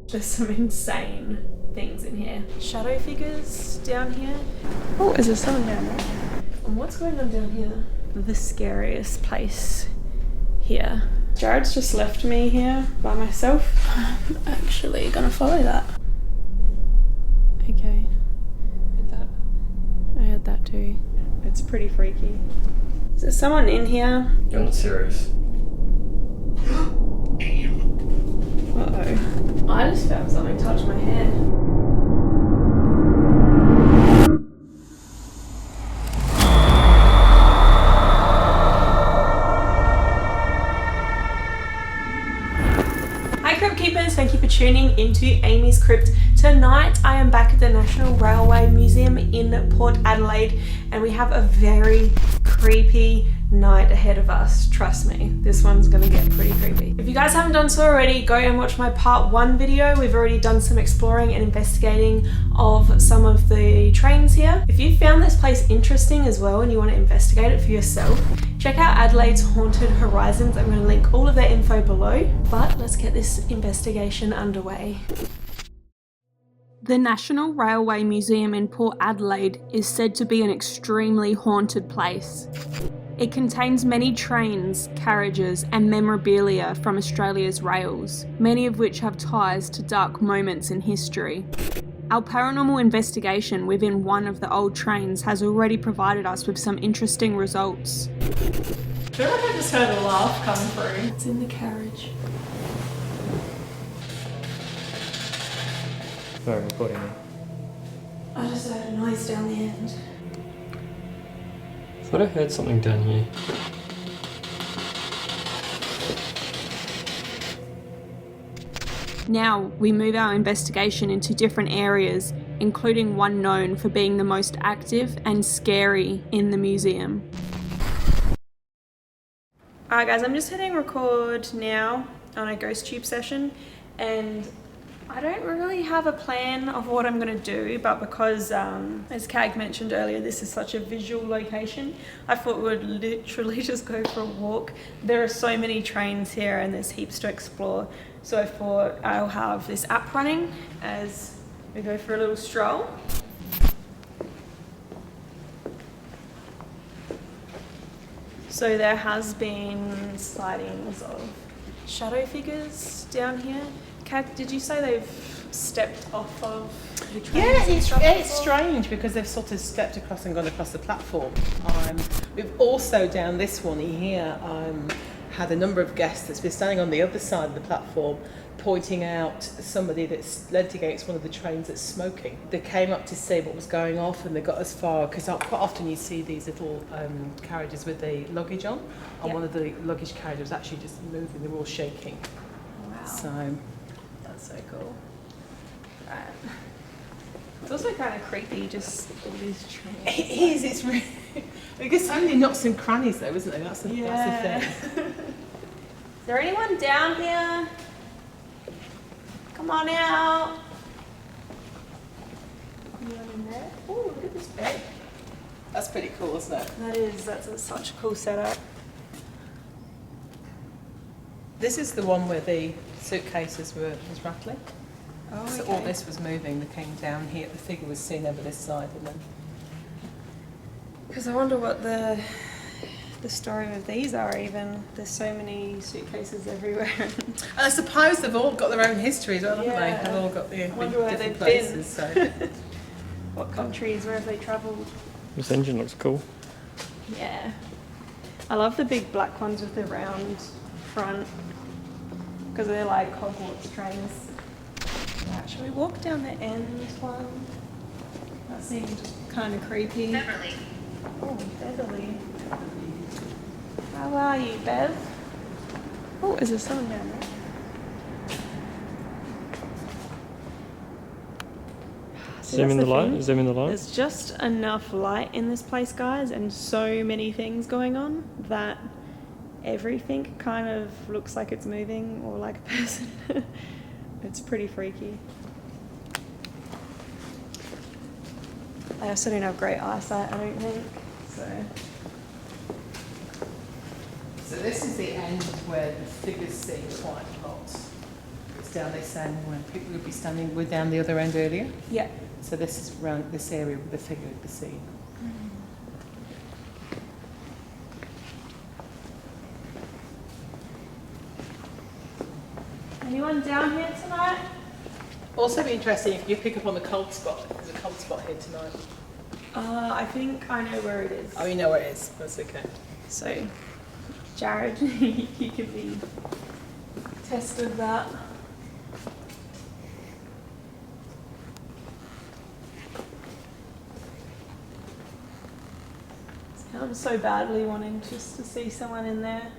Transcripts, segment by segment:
There's some insane things in here. Shadow figures down here. Oh, is there someone down there? And what's going on down here? The scariest place here. Jared's just left me here by myself. I'm actually gonna follow that. Okay. Heard that? I heard that too. It's pretty freaky. Is there someone in here? You're not serious. Uh-oh. I just felt something touch my hair. Hi Crypt Keepers, thank you for tuning into Amy's Crypt. Tonight I am back at the National Railway Museum in Port Adelaide and we have a very creepy night ahead of us. Trust me, this one's gonna get pretty creepy. If you guys haven't done so already, go and watch my part 1 video. We've already done some exploring and investigating of some of the trains here. If you found this place interesting as well and you want to investigate it for yourself, check out Adelaide's Haunted Horizons. I'm going to link all of their info below, but let's get this investigation underway. The National Railway Museum in Port Adelaide is said to be an extremely haunted place. It contains many trains, carriages and memorabilia from Australia's rails, many of which have ties to dark moments in history. Our paranormal investigation within one of the old trains has already provided us with some interesting results. I feel like I just heard a laugh come through. It's in the carriage. Sorry, I'm recording you. I just heard a noise down the end. I thought I heard something down here. Now we move our investigation into different areas, including one known for being the most active and scary in the museum. Alright guys, I'm just hitting record now on a ghost tube session and I don't really have a plan of what I'm going to do, but because, as Kag mentioned earlier, this is such a visual location, I thought we would literally just go for a walk. There are so many trains here and there's heaps to explore, so I thought I'll have this app running as we go for a little stroll. So there has been sightings of shadow figures down here. Kat, did you say they've stepped off of the train? Yeah, it's strange because they've sort of stepped across and gone across the platform. We've also down this one here had a number of guests that's been standing on the other side of the platform pointing out somebody that's led against one of the trains that's smoking. They came up to see what was going off and they got as far, because quite often you see these little carriages with the luggage on, and one of the luggage carriages was actually just moving, they were all shaking. Wow. So that's so cool. Right. It's also kind of creepy, just all these trains. It is, it's really... Because so many nooks and crannies though, isn't there? That's the thing. Is there anyone down here? Come on out. Anyone in there? Oh, look at this bed. That's pretty cool, isn't it? That is, that's such a cool setup. This is the one where the suitcases was rattling. Oh, So all this was moving, they came down here, the figure was seen over this side and then... Because I wonder what the story of these are even. There's so many suitcases everywhere. And I suppose they've all got their own history as well, haven't they? Yeah. They've all got the wonder where different they've places. been. So. What countries, where have they travelled? This engine looks cool. Yeah. I love the big black ones with the round front. Because they're like Hogwarts trains. Right, shall we walk down the end one? That seemed kind of creepy. Beverly. Oh, Beverly. How are you, Bev? Oh, is there someone down there? See, Zoom in that's the light. thing. Zoom in the light. There's just enough light in this place, guys, and so many things going on that everything kind of looks like it's moving or like a person. It's pretty freaky. I also don't have great eyesight, I don't think. So this is the end where the figures seem quite a lot. It's down this end when people would be standing, were down the other end earlier. Yeah. So this is around this area where the figure would be seen. Anyone down here tonight? Also be interesting if you pick up on the cold spot. There's a cold spot here tonight. I think I know where it is. Oh, you know where it is. That's okay. So, Jared, you could be tested that. I'm so badly wanting just to see someone in there.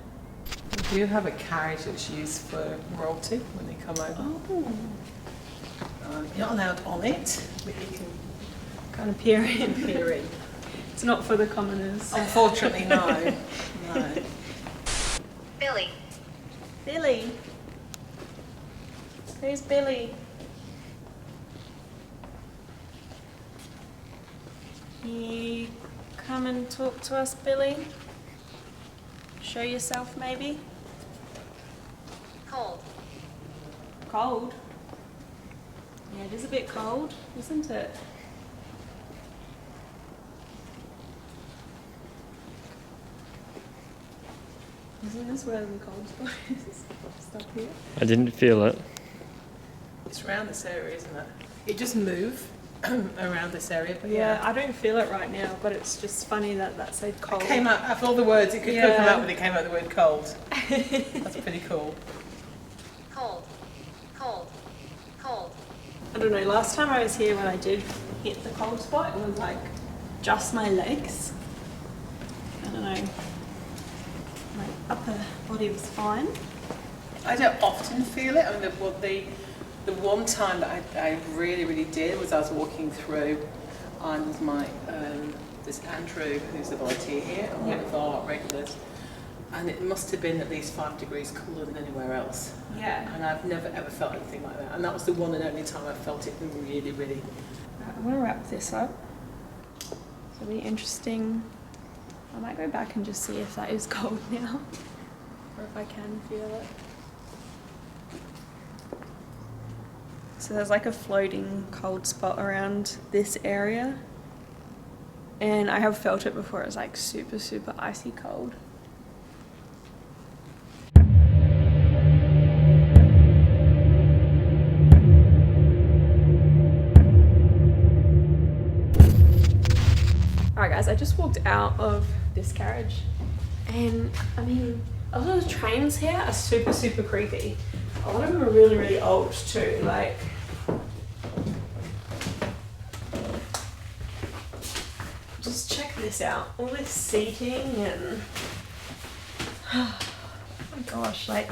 We do have a carriage that's used for royalty when they come over. Oh. You're not allowed on it, but you can Kind of peer in. peer in. It's not for the commoners. Unfortunately, no. No. Billy. Billy. Who's Billy? Can you come and talk to us, Billy? Show yourself, maybe? Cold. Cold? Yeah, it is a bit cold, isn't it? Isn't this where the cold spot is? Stuff here? I didn't feel it. It's around this area, isn't it? It just move around this area, but Yeah, I don't feel it right now, but it's just funny that that said cold. It came out, after all the words, it could Yeah. come out when it came out the word cold. That's pretty cool. Cold. Cold. Cold. I don't know, last time I was here when I did hit the cold spot, it was like just my legs. I don't know. My upper body was fine. I don't often feel it. I mean, the one time that I really did was I was walking through, and with my this Andrew, who's a volunteer here, and one of our regulars, and it must have been at least 5 degrees cooler than anywhere else. Yeah. And I've never ever felt anything like that. And that was the one and only time I felt it really. I'm gonna wrap this up. So it'll be interesting. I might go back and just see if that is cold now, or if I can feel it. So there's like a floating cold spot around this area, and I have felt it before. It's like super icy cold. Alright guys, I just walked out of this carriage, and I mean, a lot of the trains here are super creepy. A lot of them are really old too, like just check this out, all this seating and oh my gosh, like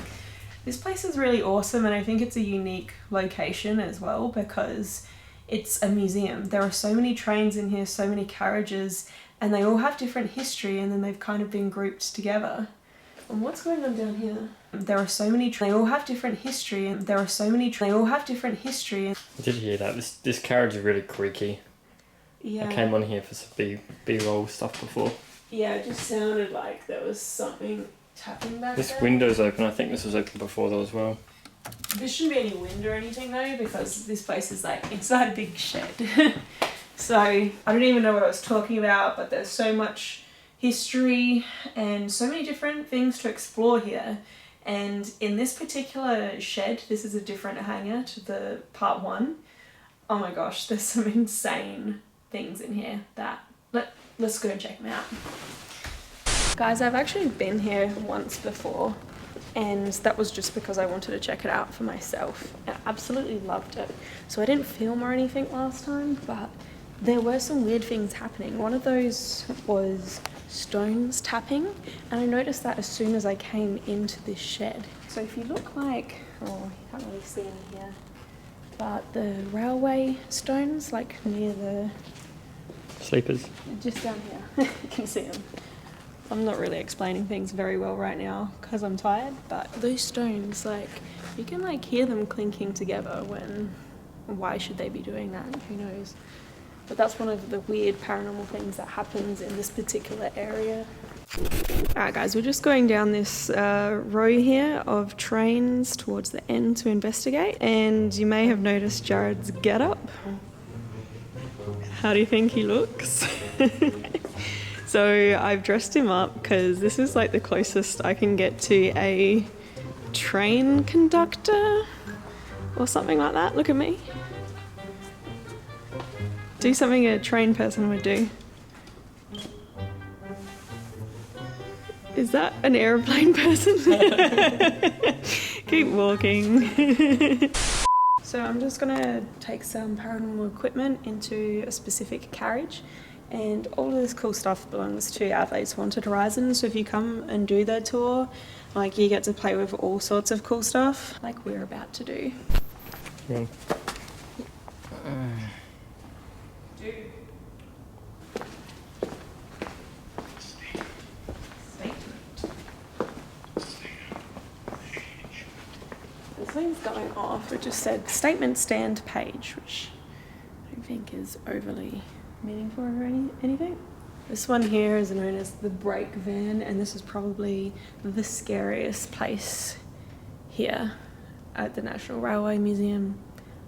this place is really awesome, and I think it's a unique location as well because it's a museum. There are so many trains in here, so many carriages, and they all have different history, and then they've kind of been grouped together. And what's going on down here? There are so many they all have different history, and there are so many they all have different history. I did hear that. This carriage is really creaky. Yeah. I came on here for some B-roll stuff before. Yeah, it just sounded like there was something tapping back This there. window's open. I think this was open before though as well. There shouldn't be any wind or anything though, because this place is like inside a big shed. So I don't even know what I was talking about, but there's so much history and so many different things to explore here. And in this particular shed, this is a different hangar to the part one. Oh my gosh, there's some insane things in here that let's go and check them out. Guys, I've actually been here once before, and that was just because I wanted to check it out for myself. I absolutely loved it. So I didn't film or anything last time, but there were some weird things happening. One of those was stones tapping, and I noticed that as soon as I came into this shed. So if you look like, oh, you can't really see in here, but the railway stones, like near the, Sleepers. just down here, you can see them. I'm not really explaining things very well right now because I'm tired, but those stones, like, you can like hear them clinking together when, why should they be doing that? Who knows? But that's one of the weird paranormal things that happens in this particular area. Alright guys, we're just going down this row here of trains towards the end to investigate, and you may have noticed Jared's getup. How do you think he looks? So I've dressed him up because this is like the closest I can get to a train conductor or something like that. Look at me. Do something a train person would do. Is that an aeroplane person? Keep walking. So I'm just gonna take some paranormal equipment into a specific carriage, and all of this cool stuff belongs to Adelaide's Haunted Horizon. So if you come and do their tour, like, you get to play with all sorts of cool stuff like we're about to do. Yeah. Something's going off. It just said statement stand page, which I don't think is overly meaningful or anything. This one here is known as the brake van, and this is probably the scariest place here at the National Railway Museum.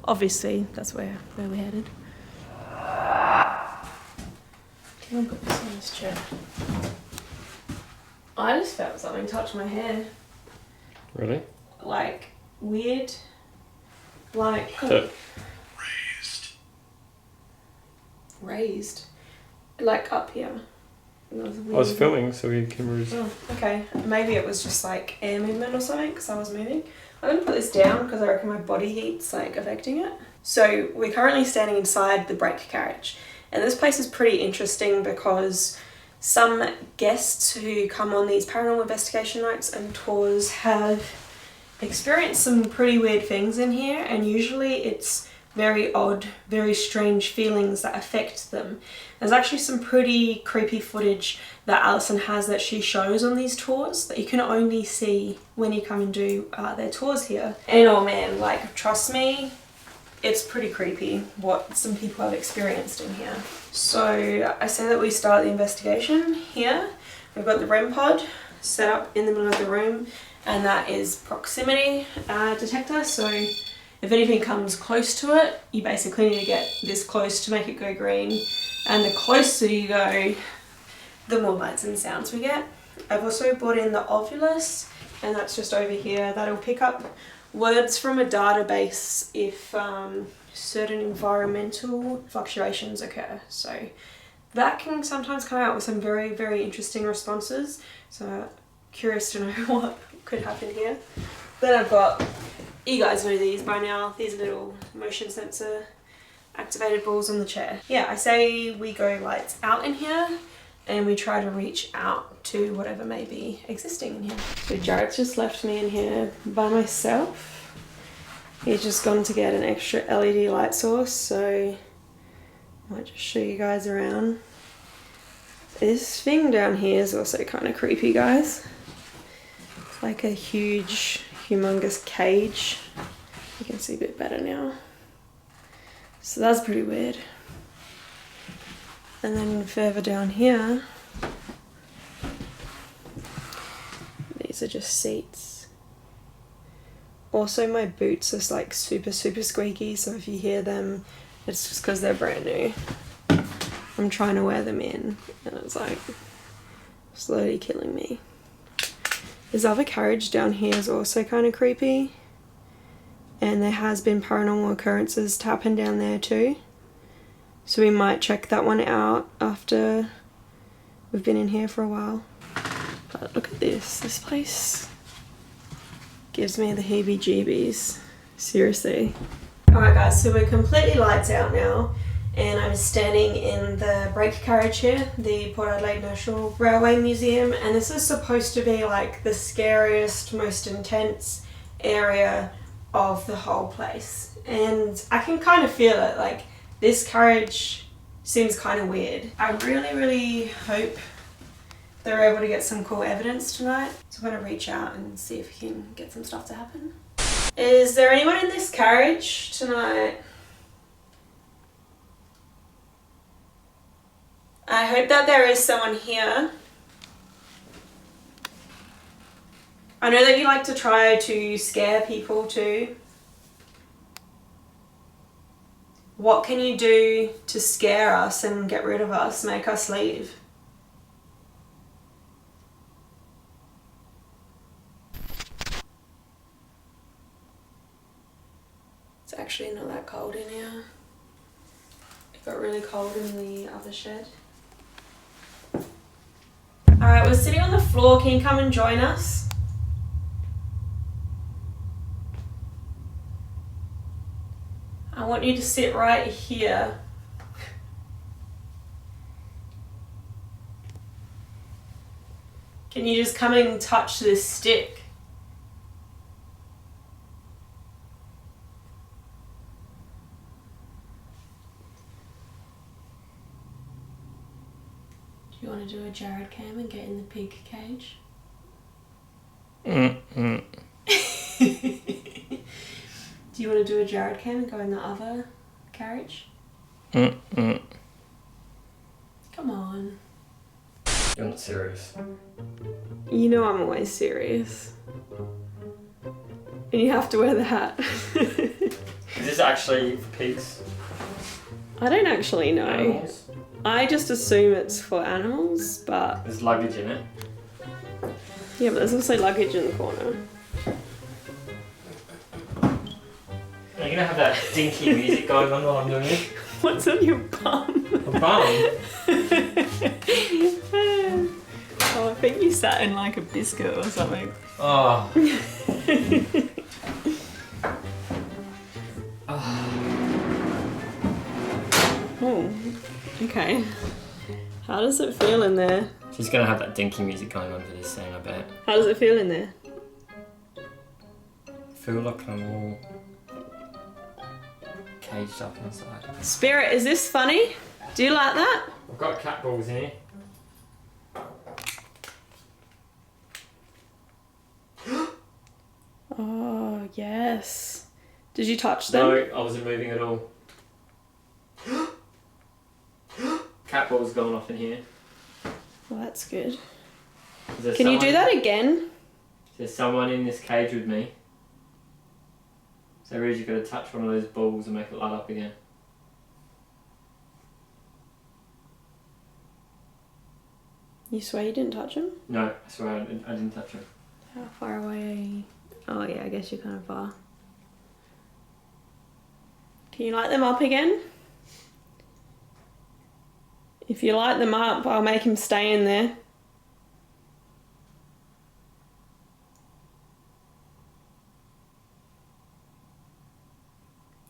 Obviously, that's where we're headed. Can I put this on this chair? I just felt something touch my hair. Really? Like, weird, like raised, like up here. It was weird. I was filming, so we cameras. Oh, okay. Maybe it was just like air movement or something because I was moving. I'm gonna put this down because I reckon my body heat's like affecting it. So we're currently standing inside the brake carriage, and this place is pretty interesting because some guests who come on these paranormal investigation nights and tours have experienced some pretty weird things in here, and usually it's very odd, very strange feelings that affect them. There's actually some pretty creepy footage that Alison has that she shows on these tours that you can only see when you come and do their tours here. And oh man, like, trust me, it's pretty creepy what some people have experienced in here. So I say that we start the investigation here. We've got the REM pod set up in the middle of the room, and that is proximity detector. So if anything comes close to it, you basically need to get this close to make it go green, and the closer you go, the more lights and sounds we get. I've also brought in the Ovulus, and that's just over here. That'll pick up words from a database if certain environmental fluctuations occur. So that can sometimes come out with some very, very interesting responses. So curious to know what could happen here. Then I've got, you guys know these by now, these little motion sensor activated balls on the chair. Yeah, I say we go lights out in here and we try to reach out to whatever may be existing in here. So Jared's just left me in here by myself. He's just gone to get an extra LED light source, so I might just show you guys around. This thing down here is also kind of creepy, guys. It's like a huge, humongous cage. You can see a bit better now. So that's pretty weird. And then further down here, these are just seats. Also, my boots are like super squeaky, so if you hear them, it's just because they're brand new. I'm trying to wear them in, and it's like slowly killing me. This other carriage down here is also kind of creepy, and there has been paranormal occurrences to happen down there too. So we might check that one out after we've been in here for a while. But look at this. This place gives me the heebie-jeebies. Seriously. Alright guys, so we're completely lights out now, and I'm standing in the brake carriage here, the Port Adelaide National Railway Museum, and this is supposed to be like the scariest, most intense area of the whole place. And I can kind of feel it, like this carriage seems kind of weird. I really hope they're able to get some cool evidence tonight. So I'm going to reach out and see if we can get some stuff to happen. Is there anyone in this carriage tonight? I hope that there is someone here. I know that you like to try to scare people too. What can you do to scare us and get rid of us, make us leave? It's actually not that cold in here. It got really cold in the other shed. Alright, we're sitting on the floor. Can you come and join us? I want you to sit right here. Can you just come and touch this stick? Do you want to do a Jared cam and get in the pig cage? Do you want to do a Jared cam and go in the other carriage? Come on. You're not serious. You know I'm always serious. And you have to wear the hat. Is this actually for pigs? I don't actually know. Animals? I just assume it's for animals, but... There's luggage in it. Yeah, but there's also luggage in the corner. Are you gonna have that dinky music going on while I'm doing it? What's on your bum? A bum? Oh, I think you sat in like a biscuit or something. Oh. Oh, okay. How does it feel in there? She's gonna have that dinky music going on for this scene, I bet. How does it feel in there? I feel like I'm all caged up inside. Spirit, is this funny? Do you like that? I've got cat balls in here. Oh, yes. Did you touch them? No, I wasn't moving at all. Cat balls going off in here. Well, that's good. Is there Can you do someone- that again? Is there someone in this cage with me? So Reed, you've got to touch one of those balls and make it light up again. You swear you didn't touch them? No, I swear I didn't touch him. How far away are you? Oh yeah, I guess you're kind of far. Can you light them up again? If you light them up, I'll make him stay in there.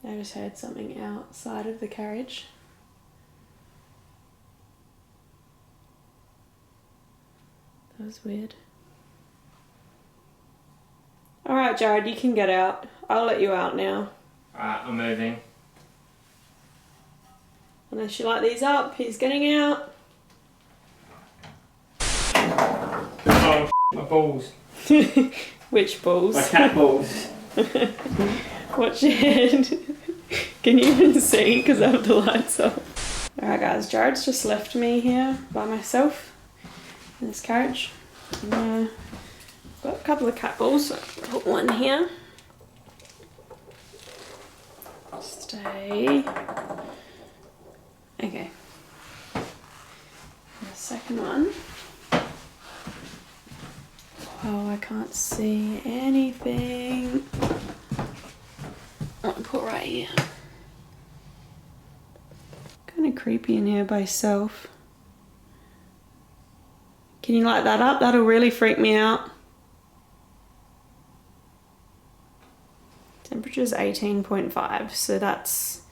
I just heard something outside of the carriage. That was weird. Alright, Jared, you can get out. I'll let you out now. Alright, I'm moving. Unless you light these up, he's getting out. Oh, my balls. Which balls? My cat balls. Watch your head. Can you even see? Because I have the lights off. Alright guys, Jared's just left me here by myself in this carriage. Got a couple of cat balls, so I'll put one here. Stay. Okay. The second one. Oh, I can't see anything. I'll put right here. Kind of creepy in here by itself. Can you light that up? That'll really freak me out. Temperature's 18.5, so that's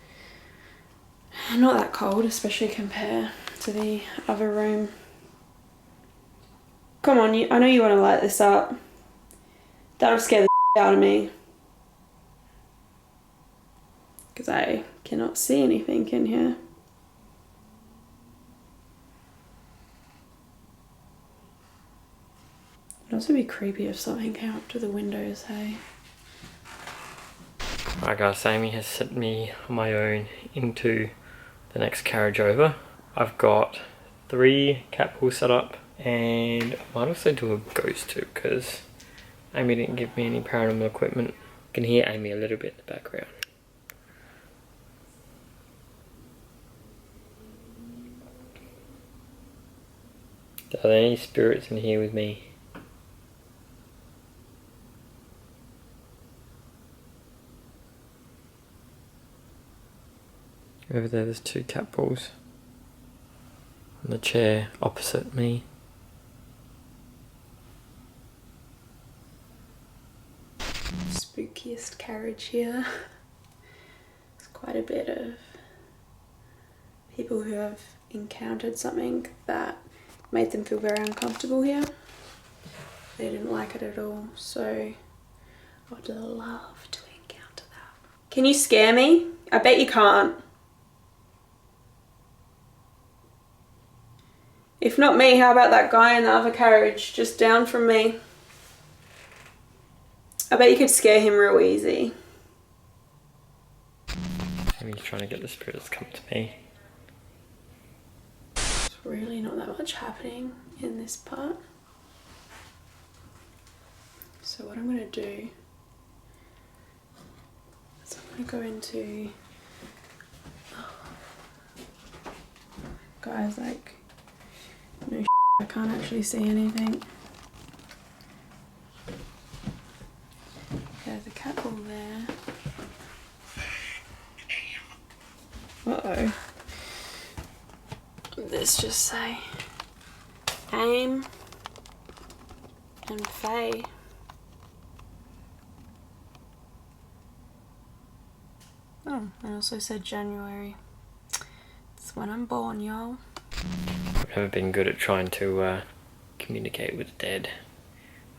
not that cold, especially compared to the other room. Come on, I know you want to light this up. That'll scare the out of me. Because I cannot see anything in here. It'd also be creepy if something came up to the windows, hey? Alright guys, Amy has sent me on my own into the next carriage over. I've got 3 cat balls set up, and I might also do a ghost too because Amy didn't give me any paranormal equipment. You can hear Amy a little bit in the background. Are there any spirits in here with me? Over there's 2 cat balls on the chair opposite me. Spookiest carriage here. There's quite a bit of people who have encountered something that made them feel very uncomfortable here. They didn't like it at all, so I would love to encounter that. Can you scare me? I bet you can't. If not me, how about that guy in the other carriage just down from me? I bet you could scare him real easy. Amy's trying to get the spirits to come to me. There's really not that much happening in this part. So what I'm going to do is I'm going to go into... Guys, like... No I can't actually see anything. There's a cat ball there. Uh-oh. Let's just say Aim and Faye. Oh, I also said January. It's when I'm born, y'all. I've never been good at trying to communicate with the dead.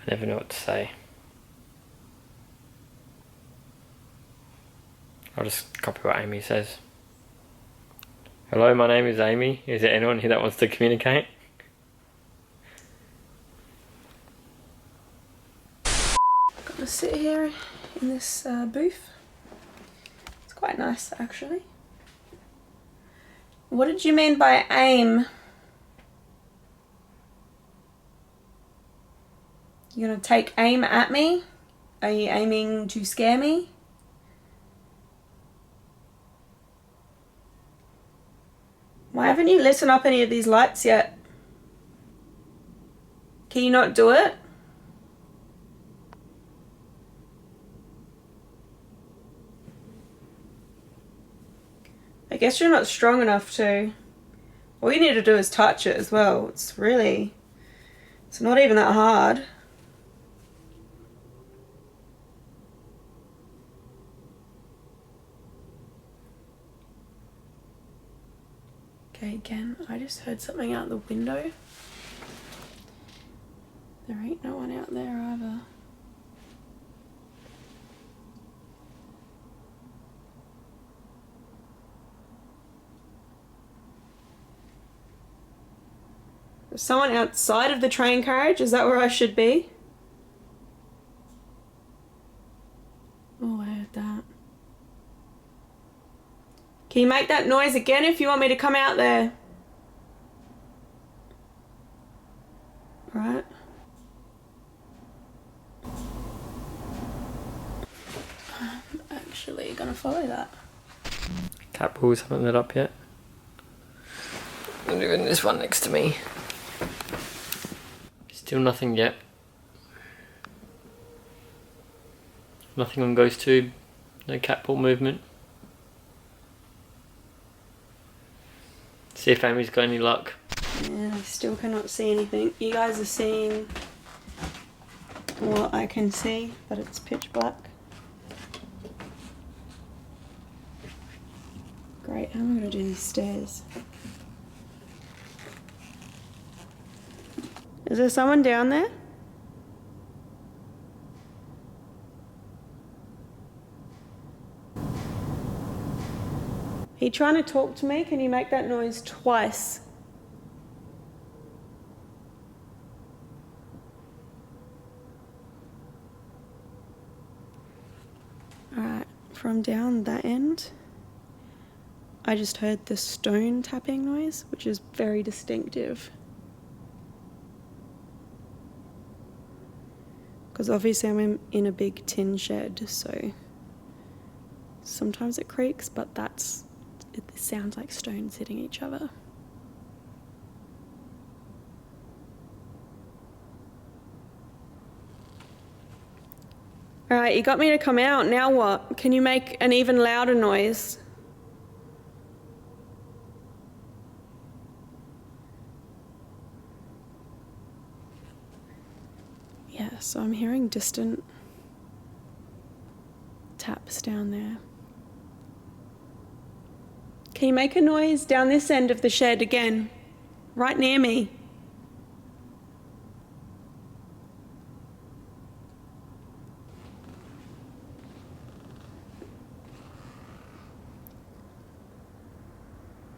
I never know what to say. I'll just copy what Amy says. Hello, my name is Amy. Is there anyone here that wants to communicate? Got to sit here in this booth. It's quite nice, actually. What did you mean by aim? You're gonna take aim at me? Are you aiming to scare me? Why haven't you lit up any of these lights yet? Can you not do it? I guess you're not strong enough to. All you need to do is touch it as well. It's not even that hard. Okay, again, I just heard something out the window. There ain't no one out there either. There's someone outside of the train carriage? Is that where I should be? Oh, I heard that. Can you make that noise again if you want me to come out there? Right. I'm actually gonna follow that. Cat balls haven't lit up yet. I'm doing this one next to me. Still nothing yet. Nothing on ghost tube. No cat ball movement. See if Amy's got any luck. Yeah, I still cannot see anything. You guys are seeing what I can see, but it's pitch black. Great, how am I going to do these stairs? Is there someone down there? Are you trying to talk to me? Can you make that noise twice? Alright, from down that end, I just heard the stone tapping noise, which is very distinctive. Because obviously I'm in a big tin shed, so sometimes it creaks, but it sounds like stones hitting each other. Alright, you got me to come out, now what? Can you make an even louder noise? Yeah, so I'm hearing distant taps down there. Can you make a noise down this end of the shed again? Right near me.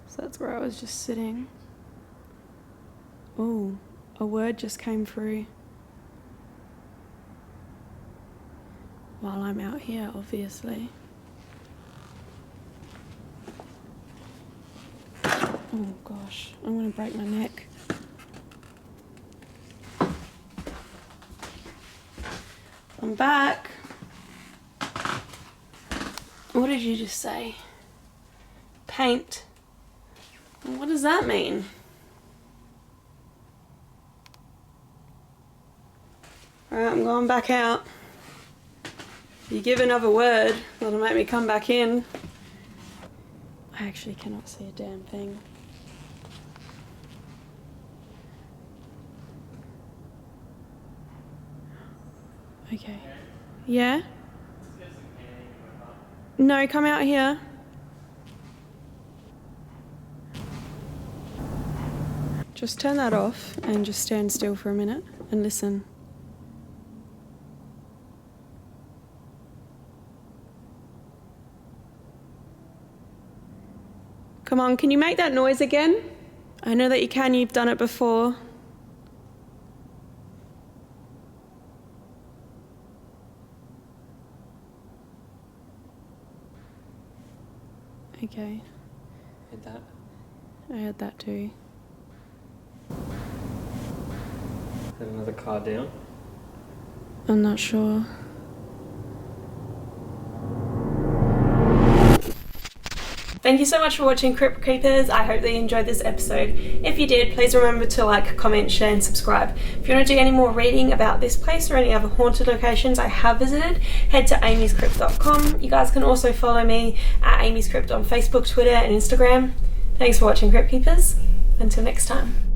So that's where I was just sitting. Oh, a word just came through. While I'm out here, obviously. Oh gosh, I'm gonna break my neck. I'm back. What did you just say? Paint. What does that mean? Alright, I'm going back out. You give another word, that'll make me come back in. I actually cannot see a damn thing. Okay. Yeah? No, come out here. Just turn that off and just stand still for a minute and listen. Come on, can you make that noise again? I know that you can, you've done it before. Okay. Heard that? I heard that too. Heard another car down. I'm not sure. Thank you so much for watching Crypt Creepers. I hope that you enjoyed this episode. If you did, please remember to like, comment, share and subscribe. If you want to do any more reading about this place or any other haunted locations I have visited, head to AmysCrypt.com. You guys can also follow me at AmysCrypt on Facebook, Twitter and Instagram. Thanks for watching Crypt Keepers. Until next time.